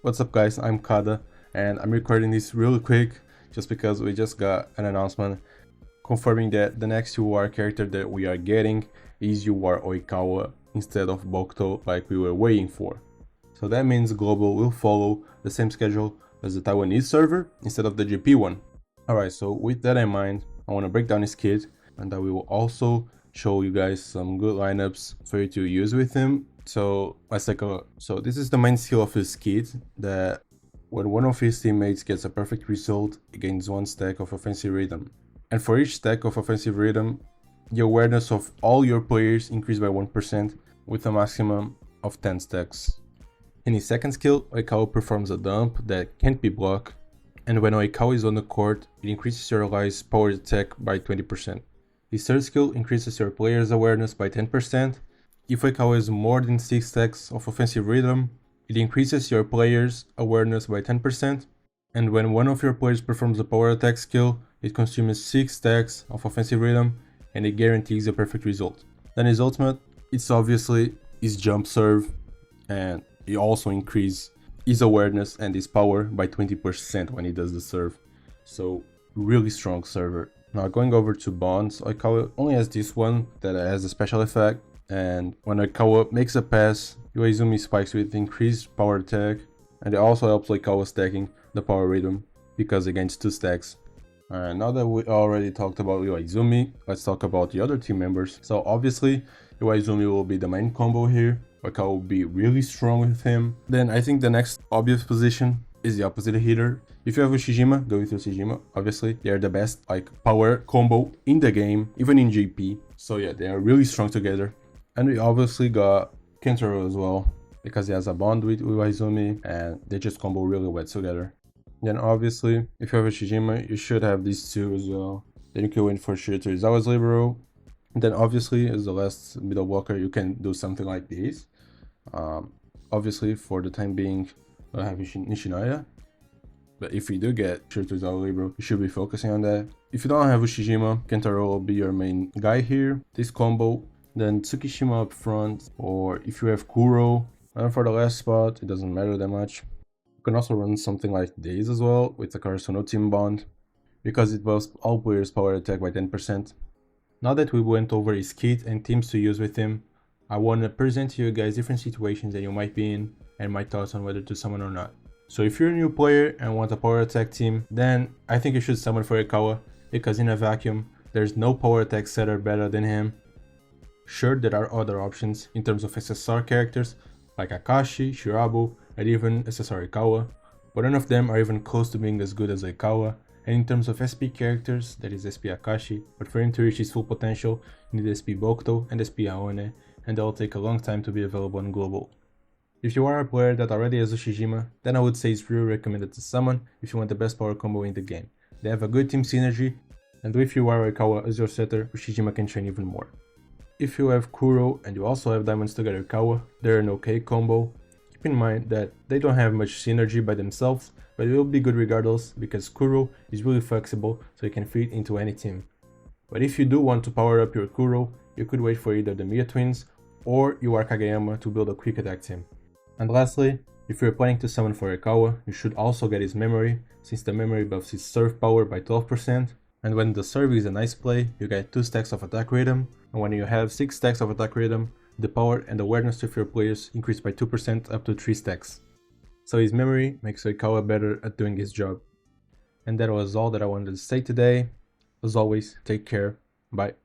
What's up guys, I'm Kada and I'm recording this really quick just because we just got an announcement confirming that the next UR character that we are getting is UR OIKAWA instead of Bokuto like we were waiting for. So that means Global will follow the same schedule as the Taiwanese server instead of the GP one. Alright, so with that in mind, I want to break down his kit and that we will also show you guys some good lineups for you to use with him. So let's take a look. So this is the main skill of his kit, that when one of his teammates gets a perfect result, he gains 1 stack of offensive rhythm. And for each stack of offensive rhythm, the awareness of all your players increased by 1% with a maximum of 10 stacks. In his second skill, OIKAWA performs a dump that can't be blocked, and when OIKAWA is on the court, it increases your allies' power attack by 20%. His third skill increases your player's awareness by 10%. If OIKAWA has more than 6 stacks of offensive rhythm, it increases your player's awareness by 10%. And when one of your players performs a power attack skill, it consumes 6 stacks of offensive rhythm and it guarantees a perfect result. Then his ultimate, it's obviously his jump serve, and it also increases his awareness and his power by 20% when he does the serve. So really strong server. Now going over to bonds, OIKAWA only has this one that has a special effect, and when OIKAWA makes a pass, Izumi spikes with increased power attack, and it also helps OIKAWA stacking the power rhythm because it gains 2 stacks. Alright, now that we already talked about Izumi, let's talk about the other team members. So obviously, Izumi will be the main combo here. OIKAWA will be really strong with him. Then I think the next obvious position is the opposite hitter. If you have Ushijima, go with Ushijima. Obviously, they are the best power combo in the game, even in GP. So yeah, they are really strong together. And we obviously got Kentaro as well, because he has a bond with Izumi and they just combo really well together. Then obviously, if you have Ushijima, you should have these two as well. Then you can win for sure to Izawa's Libero. And then obviously, as the last middle blocker, you can do something like this. Obviously, for the time being, I have Nishinaya. But if you do get Shirtuzawa Libero, you should be focusing on that. If you don't have Ushijima, Kentaro will be your main guy here. This combo, then Tsukishima up front, or if you have Kuro, and for the last spot, it doesn't matter that much. You can also run something like this as well, with the Karasuno team bond, because it buffs all players' power attack by 10%. Now that we went over his kit and teams to use with him, I want to present to you guys different situations that you might be in, and my thoughts on whether to summon or not. So if you're a new player and want a power attack team, then I think you should summon for OIKAWA, because in a vacuum, there's no power attack setter better than him. Sure, there are other options in terms of SSR characters like Akashi, Shirabu, and even SSR OIKAWA, but none of them are even close to being as good as OIKAWA. And in terms of SP characters, that is SP Akashi, but for him to reach his full potential, you need SP Bokuto and SP Aone, and that will take a long time to be available on Global. If you are a player that already has Ushijima, then I would say it's really recommended to summon if you want the best power combo in the game. They have a good team synergy, and if you are OIKAWA as your setter, Ushijima can shine even more. If you have Kuro and you also have Diamonds together OIKAWA, they're an okay combo. Keep in mind that they don't have much synergy by themselves, but it will be good regardless because Kuro is really flexible, so you can fit into any team. But if you do want to power up your Kuro, you could wait for either the Mia twins or you are Kageyama to build a quick attack team. And lastly, if you're planning to summon for OIKAWA, you should also get his memory, since the memory buffs his serve power by 12%. And when the serve is a nice play, you get 2 stacks of attack rhythm, and when you have 6 stacks of attack rhythm, the power and awareness of your players increase by 2% up to 3 stacks. So his memory makes OIKAWA better at doing his job. And that was all that I wanted to say today. As always, take care. Bye.